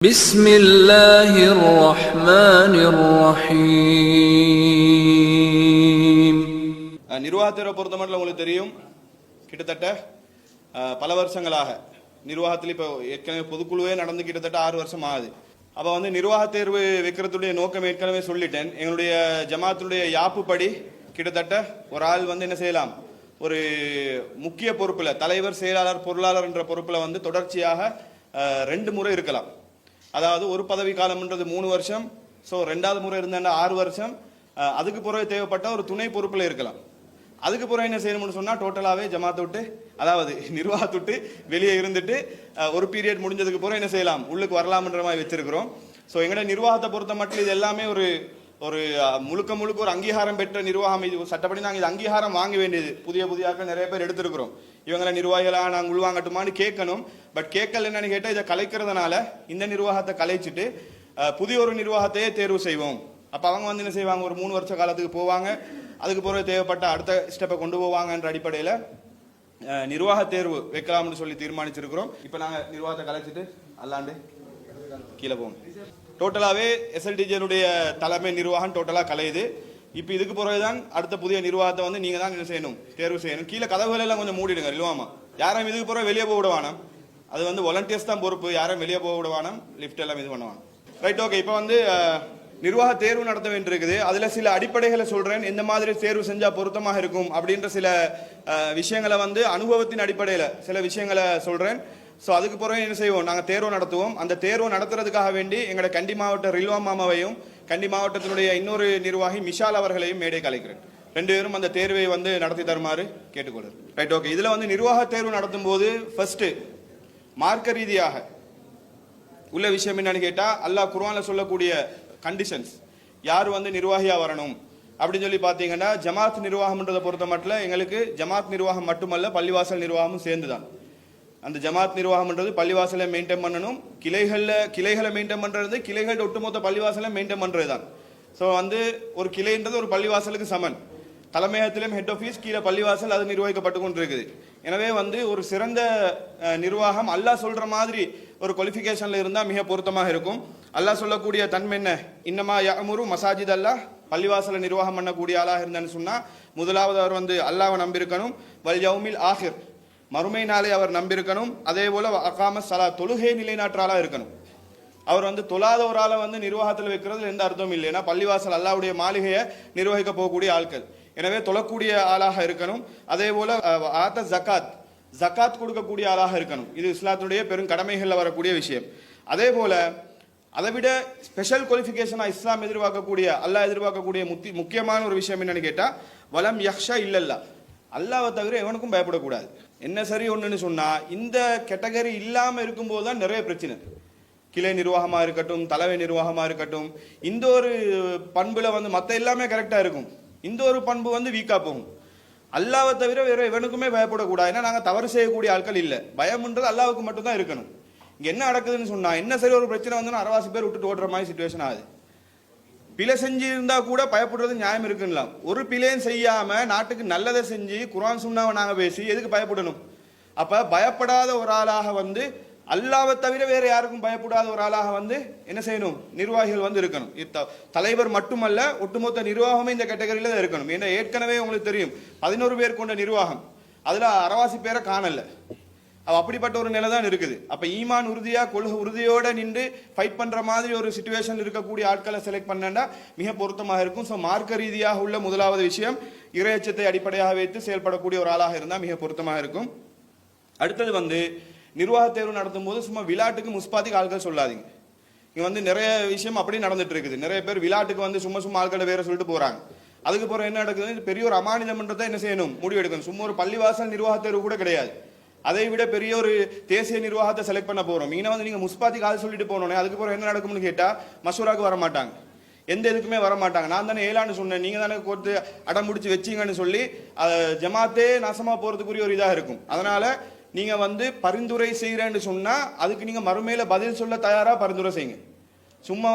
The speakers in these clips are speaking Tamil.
بسم الله الرحمن الرحيم. நிர்வாகத்தை பொறுத்தமட்டில் உங்களுக்கு தெரியும், கிட்டத்தட்ட பல வருஷங்களாக நிர்வாகத்தில் இப்போ ஏற்கனவே பொதுக்குழுவே நடந்து கிட்டத்தட்ட 6 வருஷம் ஆகுது. அப்போ நிர்வாக தேர்வு வைக்கிறதுடைய நோக்கம் ஏற்கனவே சொல்லிட்டேன். எங்களுடைய ஜமாத்துடைய யாப்பு படி கிட்டத்தட்ட ஒரு ஆள் என்ன செய்யலாம், ஒரு முக்கிய பொறுப்பில் தலைவர், செயலாளர், பொருளாளர் என்ற பொறுப்பில் தொடர்ச்சியாக 2 முறை இருக்கலாம். அதாவது ஒரு பதவி காலம்ன்றது 3 வருஷம், ஸோ 2வது முறை இருந்தா 6 வருஷம். அதுக்கு பிறகு தேவைப்பட்ட ஒரு துணை பொறுப்பில் இருக்கலாம். அதுக்கு பிறகு என்ன செய்யணும்னு சொன்னால் டோட்டலாகவே ஜமாத்தை விட்டு, அதாவது நிர்வாகத்தை விட்டு வெளியே இருந்துட்டு ஒரு பீரியட் முடிஞ்சதுக்கு பிறகு என்ன செய்யலாம், உள்ளுக்கு வரலாம்ன்ற மாதிரி வச்சிருக்கிறோம். ஸோ எங்களோட நிர்வாகத்தை பொறுத்த மட்டும் இது எல்லாமே ஒரு முழுக்க ஒரு அங்கீகாரம் பெற்ற நிர்வாகம். இது சட்டப்படி நாங்கள் இது அங்கீகாரம் வாங்க வேண்டியது. புதிய நிறைய பேர் எடுத்திருக்கிறோம். இவங்களை நிர்வாகிகளாக நாங்கள் உள்வாங்கட்டுமான்னு கேட்கணும். பட் கேட்கல என்னன்னு கேட்டால் இதை கலைக்கிறதுனால இந்த நிர்வாகத்தை கலைச்சிட்டு புதிய ஒரு நிர்வாகத்தையே தேர்வு செய்வோம். அப்போ அவங்க என்ன செய்வாங்க, ஒரு 3 வருஷ காலத்துக்கு போவாங்க. அதுக்கு பிறகு தேவைப்பட்ட அடுத்த ஸ்டெப்பை கொண்டு போவாங்கன்ற அடிப்படையில் நிர்வாக தேர்வு வைக்கலாம்னு சொல்லி தீர்மானிச்சிருக்கிறோம். இப்போ நாங்கள் நிர்வாகத்தை கலைச்சிட்டு அல்லாண்டு கீழே போவோம். டோட்டலாகவே எஸ்எல்டிஜியினுடைய தலைமை நிர்வாகம் டோட்டலாக கலையுது. இப்போ இதுக்கு பிறகுதான் அடுத்த புதிய நிர்வாகத்தை நீங்கள் தான் என்ன செய்யணும், தேர்வு செய்யணும். கீழே கதவுகள் எல்லாம் கொஞ்சம் மூடிடுங்க, இல்லவாமா. யாரும் இதுக்கு பிறகு வெளியே போக விடுவானம். அது வாலண்டியர்ஸ் தான் பொறுப்பு. யாரும் வெளியே போக விடுவானம், லிஃப்ட் எல்லாம் இது பண்ணுவாங்க. Right, okay. இப்போ நிர்வாக தேர்வு நடத்த வேண்டியிருக்குது. அதில் சில அடிப்படைகளை சொல்கிறேன், எந்த மாதிரி தேர்வு செஞ்சால் பொருத்தமாக இருக்கும் அப்படின்ற சில விஷயங்களை அனுபவத்தின் அடிப்படையில் சில விஷயங்களை சொல்கிறேன். ஸோ அதுக்கு பிறகு என்ன செய்வோம், நாங்கள் தேர்வு நடத்துவோம். அந்த தேர்வு நடத்துறதுக்காக வேண்டி எங்களோட கண்டி மாவட்ட ரில்வா மாமாவையும் கண்டி மாவட்டத்தினுடைய இன்னொரு நிர்வாகி மிஷால் அவர்களையும் மேடை கலைக்கிறேன். 2 பேரும் அந்த தேர்வை நடத்தி தருமாறு கேட்டுக்கொள்கிறேன். Right, okay. இதில் நிர்வாக தேர்வு நடத்தும் போது ஃபர்ஸ்ட் மார்க்க ரீதியாக உள்ள விஷயம் என்னன்னு கேட்டால், அல்லாஹ் குர்ஆன்ல சொல்லக்கூடிய கண்டிஷன்ஸ், யார் நிர்வாகியாக வரணும் அப்படின்னு சொல்லி பார்த்தீங்கன்னா, ஜமாத் நிர்வாகம்ன்றதை பொறுத்த மட்டும் எங்களுக்கு ஜமாத் நிர்வாகம் மட்டுமல்ல, பள்ளிவாசல் நிர்வாகமும் சேர்ந்து தான். அந்த ஜமாத் நிர்வாகம்ன்றது பள்ளிவாசலை மெயின்டைன் பண்ணணும். கிளைகளை மெயின்டைன் பண்ணுறது, கிளைகள் ஒட்டுமொத்த பள்ளிவாசலை மெயின்டைன் பண்ணுறது தான். ஸோ ஒரு கிளைன்றது ஒரு பள்ளிவாசலுக்கு சமன். தலைமையகத்திலும் ஹெட் ஆஃபீஸ், கீழே பள்ளிவாசல், அது நிர்வகிக்கப்பட்டு கொண்டு இருக்குது. எனவே ஒரு சிறந்த நிர்வாகம் அல்லாஹ் சொல்கிற மாதிரி ஒரு குவாலிஃபிகேஷனில் இருந்தால் மிக பொருத்தமாக இருக்கும். அல்லாஹ் சொல்லக்கூடிய தன்மை என்ன, இன்னமா யஅமுரு மசாஜித் அல்லாஹ், பள்ளிவாசலை நிர்வாகம் பண்ணக்கூடிய ஆளாக இருந்தான்னு சொன்னால் முதலாவது அவர் அல்லாஹ்வை நம்பியிருக்கணும். வல் யௌமில் ஆஹிர், மறுமை நாளை அவர் நம்பியிருக்கணும். அதே போல அகாம சலா, தொழுகை நிலைநாற்றாளாக இருக்கணும். அவர் தொழாத ஒரு ஆளை நிர்வாகத்தில் வைக்கிறது எந்த அர்த்தமும் இல்லை. ஏன்னா பள்ளிவாசல் அல்லாஹ்வுடைய மாளிகையை நிர்வகிக்க போகக்கூடிய ஆட்கள். எனவே தொழக்கூடிய ஆளாக இருக்கணும். அதே போல ஆத்த ஜக்காத் கொடுக்கக்கூடிய ஆளாக இருக்கணும். இது இஸ்லாத்துடைய பெரும் கடமைகளில் வரக்கூடிய விஷயம். அதே போல அதை விட ஸ்பெஷல் குவாலிஃபிகேஷனாக இஸ்லாம் எதிர்பார்க்கக்கூடிய, அல்லாஹ் எதிர்பார்க்கக்கூடிய முக்கியமான ஒரு விஷயம் என்னன்னு கேட்டால், வலம் யக்ஷா இல்லல்லா, அல்லாஹ்வை தவிர எவனுக்கும் பயப்படக்கூடாது. என்ன சரி ஒன்றுன்னு சொன்னால், இந்த கேட்டகரி இல்லாமல் இருக்கும்போது தான் நிறைய பிரச்சனை. கிளை நிர்வாகமாக இருக்கட்டும், தலைமை நிர்வாகமாக இருக்கட்டும், இந்த ஒரு பண்பில் மற்ற எல்லாமே கரெக்டாக இருக்கும். இந்த ஒரு பண்பு வீக்காக போகும். அல்லாஹ்வை தவிர வேற எவனுக்குமே பயப்படக்கூடாது. ஏன்னா நாங்கள் தவறு செய்யக்கூடிய ஆட்கள் இல்லை. பயம்ன்றது அல்லாஹ்வுக்கு மட்டும்தான் இருக்கணும். இங்கே என்ன நடக்குதுன்னு சொன்னால், என்ன சரி ஒரு பிரச்சனை அரைவாசி பேர் விட்டுட்டு ஓடுற மாதிரி சிச்சுவேஷன் ஆகுது. பிழை செஞ்சு இருந்தால் கூட பயப்படுறது நியாயம் இருக்குங்களா. ஒரு பிழையும் செய்யாமல் நாட்டுக்கு நல்லதை செஞ்சு குர்ஆன் சுன்னாவை நாங்கள் பேசி எதுக்கு பயப்படணும்? அப்போ பயப்படாத ஒரு ஆளாக அல்லாஹ்வை தவிர வேற யாருக்கும் பயப்படாத ஒரு ஆளாக என்ன செய்யணும், நிர்வாகிகள் இருக்கணும். தலைவர் மட்டுமல்ல, ஒட்டுமொத்த நிர்வாகமே இந்த கேட்டகரியில தான் இருக்கணும். ஏன்னா ஏற்கனவே உங்களுக்கு தெரியும் 11 பேர் கொண்ட நிர்வாகம், அதில் அரைவாசி பேரை காணல. அப்படிப்பட்ட ஒரு நிலை தான் இருக்குது. அப்போ ஈமான் உறுதியாக, கொள்கை உறுதியோடு நின்று ஃபைட் பண்ணுற மாதிரி ஒரு சிச்சுவேஷன் இருக்கக்கூடிய ஆட்களை செலக்ட் பண்ணா மிக பொருத்தமாக இருக்கும். ஸோ மார்க்க ரீதியாக உள்ள முதலாவது விஷயம், இறையச்சத்தை அடிப்படையாக வைத்து செயல்படக்கூடிய ஒரு ஆளாக இருந்தால் மிக பொருத்தமாக இருக்கும். அடுத்தது நிர்வாக தேர்வு நடத்தும் போது சும்மா விளையாட்டுக்கு முஸ்பாத்திக்கு ஆட்கள் சொல்லாதீங்க. இங்கே நிறைய விஷயம் அப்படி நடந்துட்டு இருக்குது. நிறைய பேர் விளையாட்டுக்கு சும்மா ஆட்களை வேற சொல்லிட்டு போகிறாங்க. அதுக்கு பிறகு என்ன நடக்குது, பெரிய ஒரு அமானிதம்ன்றதை என்ன செய்யணும், முடிவு எடுக்கணும். சும்மா ஒரு பள்ளிவாசல் நிர்வாக தேர்வு கூட கிடையாது. அதை விட பெரிய ஒரு தேசிய நிர்வாகத்தை செலக்ட் பண்ண போகிறோம். இங்கே நீங்கள் முஸ்பாத்திக்கு ஆள் சொல்லிட்டு போனோன்னே அதுக்கு பிறகு என்ன நடக்கும்னு கேட்டால், மசூராக்கு வர மாட்டாங்க, எந்த இதுக்குமே வர மாட்டாங்க. நான் தானே ஏலான்னு சொன்னேன், நீங்கள் தானே கொடுத்து அடம் முடிச்சு வச்சிங்கன்னு சொல்லி ஜமாத்தே நாசமாக போகிறதுக்குரிய ஒரு இதாக இருக்கும். அதனால் நீங்கள் பரிந்துரை செய்கிறேன்னு சொன்னால் அதுக்கு நீங்கள் மறுமையில் பதில் சொல்ல தயாராக பரிந்துரை செய்யுங்க. சும்மா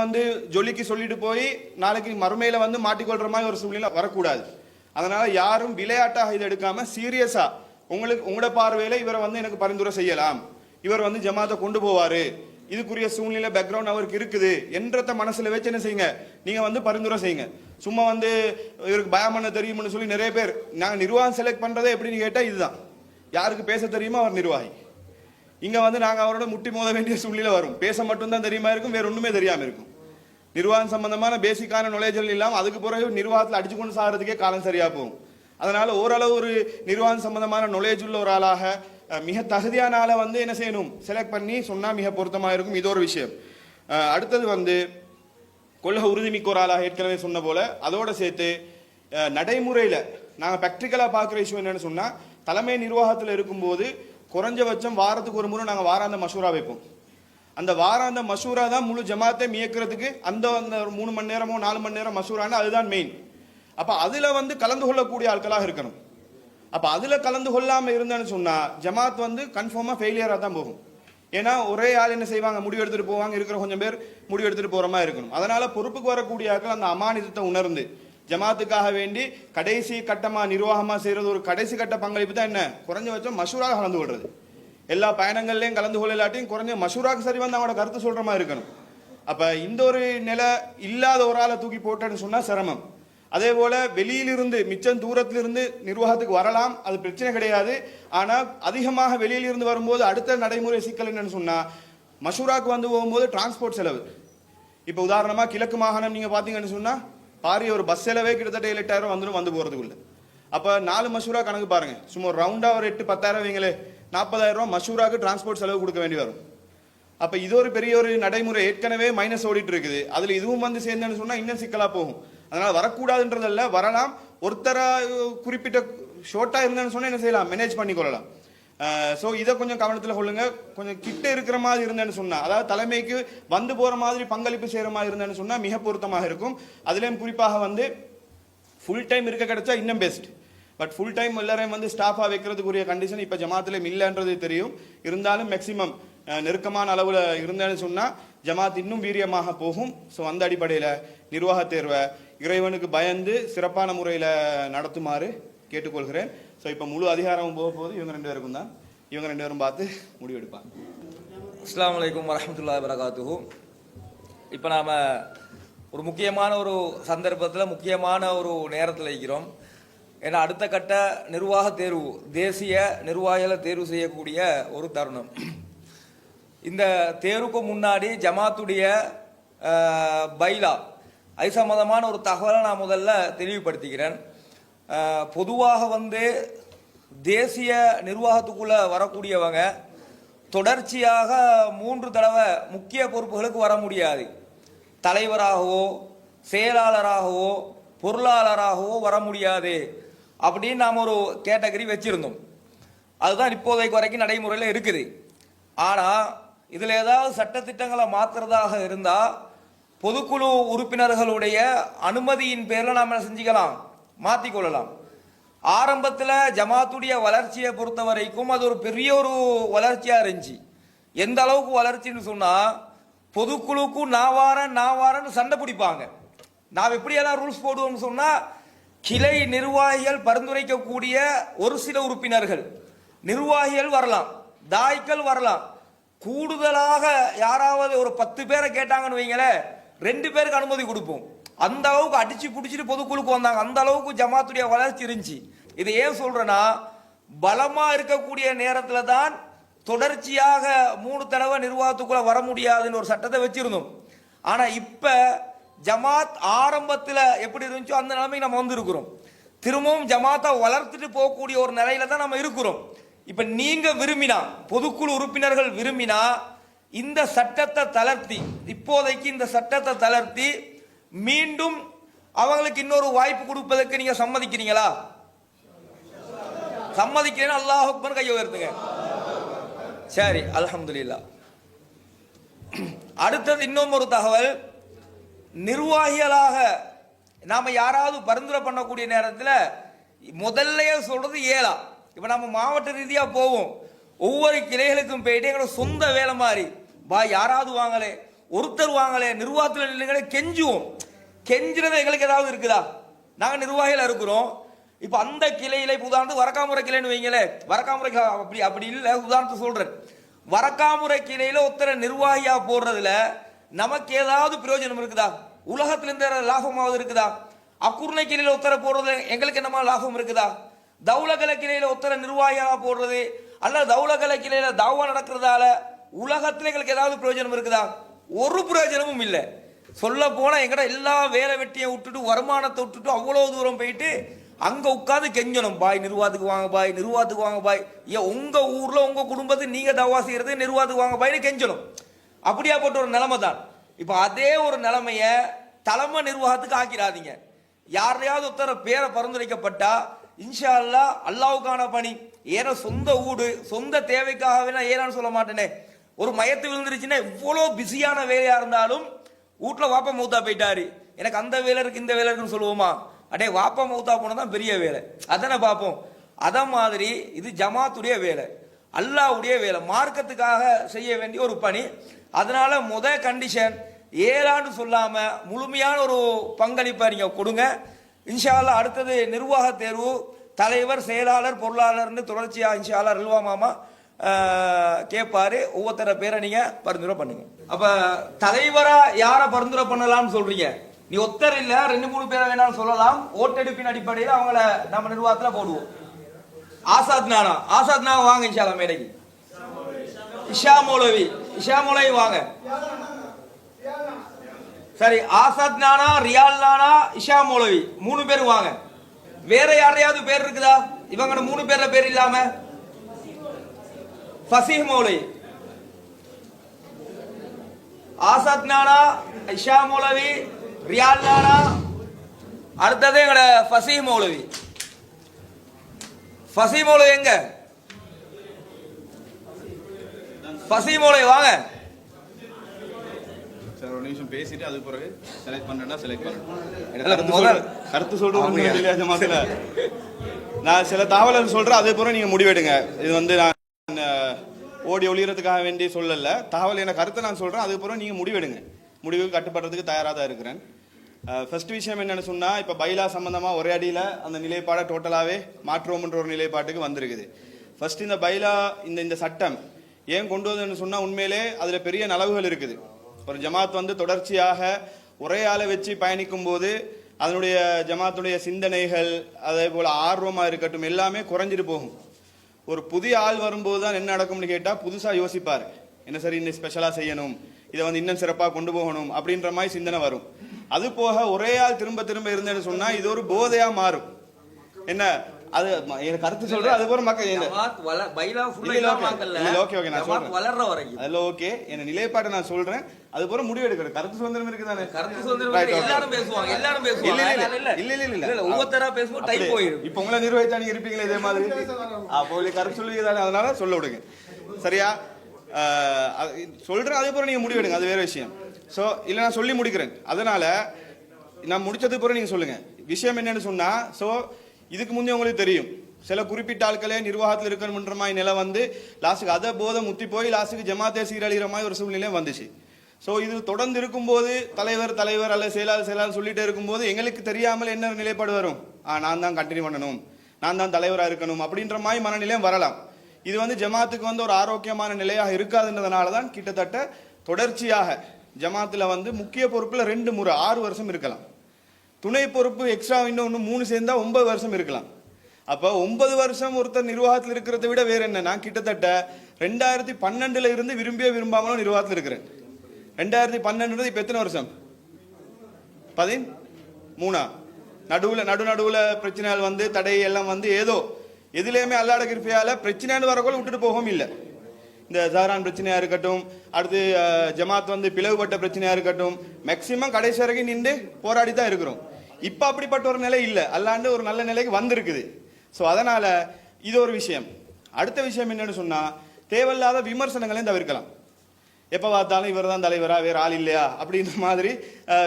ஜொலிக்கு சொல்லிட்டு போய் நாளைக்கு மறுமையில் மாட்டிக்கொள்கிற மாதிரி ஒரு சூழ்நிலை வரக்கூடாது. அதனால் யாரும் விளையாட்டாக இதை எடுக்காமல் சீரியஸாக உங்களோட பார்வையில் இவரை எனக்கு பரிந்துரை செய்யலாம், இவர் ஜமாத்தை கொண்டு போவார், இதுக்குரிய சூழ்நிலை பேக்ரவுண்ட் அவருக்கு இருக்குது என்றத மனசுல வச்சு என்ன செய்யுங்க, நீங்க வந்து பரிந்துரை செய்யுங்க. சும்மா வந்து இவருக்கு பயம் பண்ண தெரியும்னு சொல்லி நிறைய பேர் நாங்க நிர்வாகம் செலக்ட் பண்றதே எப்படின்னு கேட்டா இதுதான், யாருக்கு பேச தெரியுமோ அவர் நிர்வாகி. இங்க வந்து நாங்க அவரோட முட்டி மோத வேண்டிய சூழ்நிலை வரும். பேச மட்டும்தான் தெரியுமா இருக்கும், வேற ஒண்ணுமே தெரியாம இருக்கும். நிர்வாகம் சம்பந்தமான பேசிக்கான நாலேஜ்கள் இல்லாம அதுக்கு பிறகு நிர்வாகத்தில் அடிச்சு கொண்டு சாகிறதுக்கே காலம் சரியா போகும். அதனால ஓரளவு ஒரு நிர்வாகம் சம்பந்தமான நாலேஜ் உள்ள ஒரு ஆளாக மிக தகுதியான ஆளை வந்து என்ன செய்யணும், செலக்ட் பண்ணி சொன்னா மிக பொருத்தமா இருக்கும். இது ஒரு விஷயம். அடுத்தது வந்து கொள்கை உறுதிமிக்க ஒரு ஆளாக ஏற்கனவே சொன்ன போல அதோட சேர்த்து நடைமுறையில நாங்க பிராக்டிக்கலா பார்க்குற இஷ்யூ என்னன்னு சொன்னா, தலைமை நிர்வாகத்தில் இருக்கும்போது குறைஞ்சபட்சம் வாரத்துக்கு ஒரு முறை நாங்க வாராந்த மசூரா வைப்போம். அந்த வாராந்த மசூரா தான் முழு ஜமாத்தை இயக்கிறதுக்கு அந்த 3 மணி நேரமோ 4 மணி நேரம் மசூரான அதுதான் மெயின். அப்ப அதுல வந்து கலந்து கொள்ளக்கூடிய ஆட்களாக இருக்கணும். அப்ப அதுல கலந்து கொள்ளாம இருந்தேன்னு சொன்னா ஜமாத் வந்து கன்ஃபார்மா ஃபெயிலியரா தான் போகும். ஏன்னா ஒரே ஆள் என்ன செய்வாங்க, முடிவு எடுத்துட்டு போவாங்க, இருக்கிற கொஞ்சம் பேர் முடிவு எடுத்துட்டு போற மாதிரி இருக்கணும். அதனால பொறுப்புக்கு வரக்கூடிய ஆட்கள் அந்த அமானிதத்தை உணர்ந்து ஜமாத்துக்காக வேண்டி கடைசி கட்டமா நிர்வாகமா செய்யறது ஒரு கடைசி கட்ட பங்களிப்பு தான் என்ன, குறைஞ்சபட்சம் மசூராக கலந்து கொள்றது. எல்லா பயணங்கள்லையும் கலந்து கொள்ளாட்டியும் குறைஞ்ச மசூராக்கு சரி வந்து அவனோட கருத்து சொல்ற மாதிரி இருக்கணும். அப்ப இந்த ஒரு நிலை இல்லாத ஒரு ஆளை தூக்கி போட்டேன்னு சொன்னா சிரமம். அதே போல வெளியிலிருந்து மிச்சம் தூரத்திலிருந்து நிர்வாகத்துக்கு வரலாம், அது பிரச்சனை கிடையாது. ஆனா அதிகமாக வெளியிலிருந்து வரும்போது அடுத்த நடைமுறை சிக்கல் என்னன்னு சொன்னா, மசூராக்கு வந்து போகும்போது டிரான்ஸ்போர்ட் செலவு. இப்ப உதாரணமா கிழக்கு மாகாணம் நீங்க பாத்தீங்கன்னு சொன்னா பாரிய ஒரு பஸ் செலவே கிட்டத்தட்ட 7-8,000 வந்துடும் வந்து போறதுக்குள்ள. அப்ப 4 மசூரா கணக்கு பாருங்க, சும்மா ரவுண்டா ஒரு 8-10,000 வைங்களே, 40,000 ரூபாய் மசூராக்கு டிரான்ஸ்போர்ட் செலவு கொடுக்க வேண்டி வரும். அப்ப இது ஒரு பெரிய ஒரு நடைமுறை ஏற்கனவே மைனஸ் ஓடிட்டு இருக்குது. அதுல இதுவும் வந்து சேர்ந்தேன்னு சொன்னா இன்னும் சிக்கலா போகும். அதனால வரக்கூடாதுன்றதல்ல, வரலாம். ஒருத்தர குறிப்பிட்ட ஷோர்ட்டா இருந்தேன்னு சொன்னா என்ன செய்யலாம், மேனேஜ் பண்ணி கொள்ளலாம். ஸோ இதை கொஞ்சம் கவனத்தில் கொள்ளுங்க. கொஞ்சம் கிட்ட இருக்கிற மாதிரி இருந்தேன்னு சொன்னா, அதாவது தலைமைக்கு வந்து போற மாதிரி பங்களிப்பு செய்யற மாதிரி இருந்தேன்னு சொன்னா மிக பொருத்தமாக இருக்கும். அதுலயும் குறிப்பாக வந்து ஃபுல் டைம் இருக்க கிடைச்சா இன்னும் பெஸ்ட். பட் ஃபுல் டைம் எல்லாரையும் வந்து ஸ்டாஃபாக வைக்கிறதுக்குரிய கண்டிஷன் இப்போ ஜமாத்திலையும் இல்லைன்றது தெரியும். இருந்தாலும் மேக்சிமம் நெருக்கமான அளவில் இருந்தேன்னு சொன்னால் ஜமாத் இன்னும் வீரியமாக போகும். ஸோ அந்த அடிப்படையில் நிர்வாக தேர்வை இறைவனுக்கு பயந்து சிறப்பான முறையில் நடத்துமாறு கேட்டுக்கொள்கிறேன். ஸோ இப்போ முழு அதிகாரமும் போக போது இவங்க 2 பேருக்கும் தான். இவங்க 2 பேரும் பார்த்து முடிவெடுப்பாங்க. அஸ்ஸலாமு அலைக்கும் வரஹ்மத்துல்லாஹி வபரகாத்துஹு. இப்போ நாம் ஒரு முக்கியமான ஒரு சந்தர்ப்பத்தில் முக்கியமான ஒரு நேரத்தில் இருக்கிறோம். ஏன்னா அடுத்த கட்ட நிர்வாக தேர்வு, தேசிய நிர்வாகிகளை தேர்வு செய்யக்கூடிய ஒரு தருணம். இந்த தேர்வுக்கு முன்னாடி ஜமாத்துடைய பைலா அது சம்பந்தமான ஒரு தகவலை நான் முதல்ல தெளிவுபடுத்திக்கிறேன். பொதுவாக வந்து தேசிய நிர்வாகத்துக்குள்ளே வரக்கூடியவங்க தொடர்ச்சியாக 3 தடவை முக்கிய பொறுப்புகளுக்கு வர முடியாது. தலைவராகவோ செயலாளராகவோ பொருளாளராகவோ வர முடியாது அப்படின்னு நாம் ஒரு கேட்டகரி வச்சிருந்தோம். அதுதான் இப்போதைக்கு வரைக்கும் நடைமுறையில் இருக்குது. ஆனால் இதில் ஏதாவது சட்டத்திட்டங்களை மாற்றுறதாக இருந்தால் பொதுக்குழு உறுப்பினர்களுடைய அனுமதியின் பேரில் நாம் என்ன செஞ்சுக்கலாம், மாற்றிக்கொள்ளலாம். ஆரம்பத்தில் ஜமாத்துடைய வளர்ச்சியை பொறுத்த வரைக்கும் அது ஒரு பெரிய ஒரு வளர்ச்சியாக இருந்துச்சு. எந்த அளவுக்கு வளர்ச்சின்னு சொன்னால், பொதுக்குழுக்கும் நான் வாரேன்னு சண்டை பிடிப்பாங்க. நாம் எப்படியெல்லாம் ரூல்ஸ் போடுவோம்னு சொன்னால், கிளை நிர்வாகிகள் பரிந்துரைக்கக்கூடிய ஒரு சில உறுப்பினர்கள், நிர்வாகிகள் வரலாம், தாய்க்கள் வரலாம். கூடுதலாக யாராவது ஒரு 10 பேரை கேட்டாங்கன்னு வைங்களேன், 2 பேருக்கு அனுமதி கொடுப்போம். அந்த அளவுக்கு அடிச்சு பிடிச்சிட்டு பொதுக்குழுக்கு வந்தாங்க. அந்த அளவுக்கு ஜமாத்துடைய வளர்ச்சி இருந்துச்சு. இதை ஏன் சொல்றேன்னா, பலமா இருக்கக்கூடிய நேரத்தில் தான் தொடர்ச்சியாக 3 தடவை நிர்வாகத்துக்குள்ள வர முடியாதுன்னு ஒரு சட்டத்தை வச்சிருந்தோம். ஆனா இப்ப ஜமாத் ஆரம்பத்தில் எப்படி இருந்துச்சோ அந்த நிலைமைக்கு நம்ம வந்திருக்கிறோம். திரும்பவும் ஜமாத்தை வளர்த்துட்டு போகக்கூடிய ஒரு நிலையில தான் நம்ம இருக்கிறோம். இப்ப நீங்க விரும்பினா, பொதுக்குழு உறுப்பினர்கள் விரும்பினா, இந்த சட்டத்தை தளர்த்தி, இப்போதைக்கு இந்த சட்டத்தை தளர்த்தி மீண்டும் அவங்களுக்கு இன்னொரு வாய்ப்பு கொடுப்பதற்கு நீங்க சம்மதிக்கிறீங்களா? சம்மதிக்கிறேன்னு அல்லாஹ் அக்பர் கையை உயர்த்துங்க. சரி, அல்ஹம்துலில்லாஹ். அடுத்தது இன்னும் ஒரு தகவல். நிர்வாகிகளாக நாம யாராவது பரிந்துரை பண்ணக்கூடிய நேரத்தில் முதல்லையே சொல்றது ஏலா. இப்ப நம்ம மாவட்ட ரீதியா போவோம், ஒவ்வொரு கிளைகளுக்கும் போயிட்டு எங்களோட சொந்த வேலை மாதிரி பா யாராவது வாங்கலே, ஒருத்தர் வாங்கலே, நிர்வாகத்தில் நில்லுங்களே கெஞ்சுவோம். கெஞ்சுறது எங்களுக்கு ஏதாவது இருக்குதா? நாங்கள் நிர்வாகிகள் இருக்கிறோம். இப்போ அந்த கிளையில உதாரணத்துக்கு வரக்காமுறை கிளைன்னு வைங்களே, வரக்காமுறை அப்படி இல்லை, உதாரணத்துக்கு சொல்றேன். வரக்காமுறை கிளையில ஒருத்தர நிர்வாகியா போடுறதுல நமக்கு ஏதாவது பிரயோஜனம் இருக்குதா? உலகத்துல இருந்து லாபமாவது இருக்குதா? அக்குர்ணை கிளையில ஒருத்தர போடுறது எங்களுக்கு என்னமா லாபம் இருக்குதா? தௌலகல கிளையில ஒருத்தர நிர்வாகியா போடுறது அல்லது தௌலகல கிளையில தாவா நடக்கிறதால உலகத்துல எங்களுக்கு ஏதாவது பிரயோஜனம் இருக்குதா? ஒரு பிரயோஜனமும் இல்லை. சொல்ல போனா எங்கட எல்லா வேலை வெட்டியை விட்டுட்டு வருமானத்தை விட்டுட்டு அவ்வளவு தூரம் போயிட்டு அங்க உட்காந்து கெஞ்சணும், பாய் நிர்வாகத்துக்கு வாங்க பாய், நிர்வாகத்துக்கு வாங்க பாய். ஏன் உங்க ஊர்ல உங்க குடும்பத்துக்கு நீங்க தவா செய்யறது நிர்வாகத்துக்கு வாங்க பாய்னு கெஞ்சணும். அப்படியா போட்ட ஒரு நிலைமை தான். இப்ப அதே ஒரு நிலைமைய தலைமை நிர்வாகத்துக்கு ஆக்கிடாதீங்க. யாரையாவது ஒருத்தர பேரை பரிந்துரைக்கப்பட்டா இன்ஷா அல்லாஹ் அல்லாவுக்கான பணி, ஏன்னா சொந்த வீடு சொந்த தேவைக்காகவே நான் ஏறான்னு சொல்ல மாட்டேனே. ஒரு மயத்து விழுந்துருச்சுன்னா இவ்வளோ பிஸியான வேலையா இருந்தாலும் வீட்டுல வாப்பா மௌத்தா போயிட்டாரு, எனக்கு அந்த வேலை இருக்கு இந்த வேலை இருக்குன்னு சொல்லுவோமா? அடே வாப்பா மௌத்தா போனதான் பெரிய வேலை, அதானே பார்ப்போம். அத மாதிரி இது ஜமாத்துடைய வேலை, அல்லாஹ்வுடைய வேலை, மார்க்கத்துக்காக செய்ய வேண்டிய ஒரு பணி. அதனால கண்டிஷன் ஏறான்னு சொல்லாம முழுமையான ஒரு பங்களிப்பை நீங்க கொடுங்க. இன்ஷா அல்லாஹ் அடுத்தது நிர்வாக தேர்வு, தலைவர் செயலாளர் பொருளாளர்னு தொடர்ச்சியா இன்ஷா அல்லாஹ் ரில்வா மாமா கேட்பாரு. ஒவ்வொருத்தர பேரை நீங்க பரிந்துரை பண்ணுங்க. அப்ப தலைவரா யார பரிந்துரை பண்ணலாம்னு சொல்றீங்க? நீ ஒத்தர் இல்ல 2-3 பேரை வேணாலும் சொல்லலாம். ஓட்டெடுப்பின் அடிப்படையில் அவங்கள நம்ம நிர்வாகத்துல போடுவோம். ஆசாத் நானா, ஆசாத் நானா வாங்க இன்ஷா அல்லாஹ் மேடைக்கு. இஷா மௌலவி வாங்க. சரி, ஆசாத் நானா, ரியால் நானா, இஷா மௌலவி 3 பேரும் வாங்க. வேற யாரையாவது பேர் இருக்குதா? இவங்க 3 பேர்ல பேர் இல்லாம ஃபசீஹ் மௌலவி, ஆசாத் நானா, இஷா மௌலவி, ரியால் நானா, அடுத்தது எங்கட ஃபசீஹ் மௌலவி. ஃபசீஹ் மௌலவி எங்க? ஃபசீஹ் மௌலவி வாங்க. சார் ஒரு நிமிஷம் பேசிட்டு அது பிறகு செலக்ட் பண்ணா செலக்ட் பண்ணுறேன். கருத்து சொல்றேன், நான் சில தகவல் சொல்றேன், அதே பிறகு நீங்க முடிவெடுங்க. இது வந்து நான் ஓடி ஒளியறதுக்காக வேண்டி சொல்லல, தகவல் என கருத்தை நான் சொல்றேன், அதுக்கப்புறம் நீங்க முடிவெடுங்க. முடிவுக்கு கட்டுப்படுறதுக்கு தயாராக தான் இருக்கிறேன். ஃபர்ஸ்ட் விஷயம் என்னன்னு சொன்னா, இப்ப பைலா சம்பந்தமா ஒரே அடியில அந்த நிலைப்பாடை டோட்டலாவே மாற்றுவோம்ன்ற ஒரு நிலைப்பாட்டுக்கு வந்திருக்குது. ஃபர்ஸ்ட் இந்த பைலா இந்த சட்டம் ஏன் கொண்டு வந்ததுன்னு சொன்னா, உண்மையிலே அதுல பெரிய நலவுகள் இருக்குது. ஒரு ஜமாத் வந்து தொடர்ச்சியாக ஒரே ஆளை வச்சு பயணிக்கும் போது அதனுடைய ஜமாத்துடைய சிந்தனைகள் அதே போல ஆர்வமா இருக்கட்டும் எல்லாமே குறைஞ்சிட்டு போகும். ஒரு புதிய ஆள் வரும்போது தான் என்ன நடக்கும்னு கேட்டா புதுசா யோசிப்பாரு, என்ன சரி இன்னும் ஸ்பெஷலா செய்யணும், இதை வந்து இன்னும் சிறப்பாக கொண்டு போகணும் அப்படின்ற மாதிரி சிந்தனை வரும். அது போக ஒரே ஆள் திரும்ப திரும்ப இருந்தேன்னு சொன்னா இது ஒரு போதையா மாறும். என்ன அது எனக்கு கருத்து சொல்றேன், அது போற மக்கள் ஓகே என்ன நிலைப்பாட்டை நான் சொல்றேன், அது போற முடிவு எடுக்கிறேன். கருத்து சுதந்திரம் இருக்குதானே? கருத்து சுதந்திரம் எல்லாரும் பேசுவாங்க, எல்லாரும் பேசுவாங்க. இல்ல ஒவ்வொருத்தரா பேசுவோம், டைம் போயிடும். இப்ப உங்களை நிர்வகித்தா நீங்க இருப்பீங்களா இதே மாதிரி? அப்போ கருத்து சொல்லுவீங்க தானே, அதனால சொல்ல விடுங்க. சரியா சொல்றேன், அதே போற நீங்க முடிவு எடுங்க, அது வேற விஷயம். சோ இல்ல நான் சொல்லி முடிக்கிறேன், அதனால நான் முடிச்சது போற நீங்க சொல்லுங்க. விஷயம் என்னன்னு சொன்னா, சோ இதுக்கு முன்னே உங்களுக்கு தெரியும் சில குறிப்பிட்ட ஆட்களே நிர்வாகத்தில் இருக்கணும்ன்ற மாதிரி நிலை வந்து லாஸ்ட்டுக்கு அதை போதை முத்தி போய் லாஸ்ட்டுக்கு ஜமாத்தே சீரழிகிற மாதிரி ஒரு சூழ்நிலையும் வந்துச்சு. ஸோ இது தொடர்ந்து இருக்கும்போது தலைவர் அல்ல செயலாளர் சொல்லிட்டே இருக்கும்போது எங்களுக்கு தெரியாமல் என்ன நிலைப்பாடு வரும், நான் தான் கண்டினியூ பண்ணணும், நான் தான் தலைவராக இருக்கணும் அப்படின்ற மாதிரி மனநிலையும் வரலாம். இது வந்து ஜமாத்துக்கு வந்து ஒரு ஆரோக்கியமான நிலையாக இருக்காதுன்றதுனால தான் கிட்டத்தட்ட தொடர்ச்சியாக ஜமாத்தில் வந்து முக்கிய பொறுப்பில் 2 முறை 6 வருஷம் இருக்கலாம், துணை பொறுப்பு எக்ஸ்ட்ரா இன்னொன்று 3 சேர்ந்தா 9 வருஷம் இருக்கலாம். அப்போ 9 வருஷம் ஒருத்தர் நிர்வாகத்தில் இருக்கிறத விட வேற என்ன, நான் கிட்டத்தட்ட 2012 இருந்து விரும்பியோ விரும்பாமலும் நிர்வாகத்தில் இருக்கிறேன். 2012 இப்போ எத்தனை வருஷம்? 13. நடுவுல பிரச்சனைகள் வந்து தடை எல்லாம் வந்து ஏதோ எதுலேயுமே அல்லாட கிருப்பையால பிரச்சனைன்னு வரக்குள்ள விட்டுட்டு போகவும் இல்லை. இந்த ஜஹரான் பிரச்சனையா இருக்கட்டும், அடுத்து ஜமாத் வந்து பிளவுபட்ட பிரச்சனையா இருக்கட்டும், மேக்சிமம் கடைசி வரைக்கும் நின்று போராடி தான் இருக்கிறோம். இப்ப அப்படிப்பட்ட ஒரு நிலை இல்லை, அல்லாண்டு ஒரு நல்ல நிலைக்கு வந்திருக்குது. ஸோ அதனால இது ஒரு விஷயம். அடுத்த விஷயம் என்னன்னு சொன்னா, தேவையில்லாத விமர்சனங்களையும் தவிர்க்கலாம். எப்ப பார்த்தாலும் இவர் தான் தலைவரா வேற ஆள் இல்லையா அப்படின்ற மாதிரி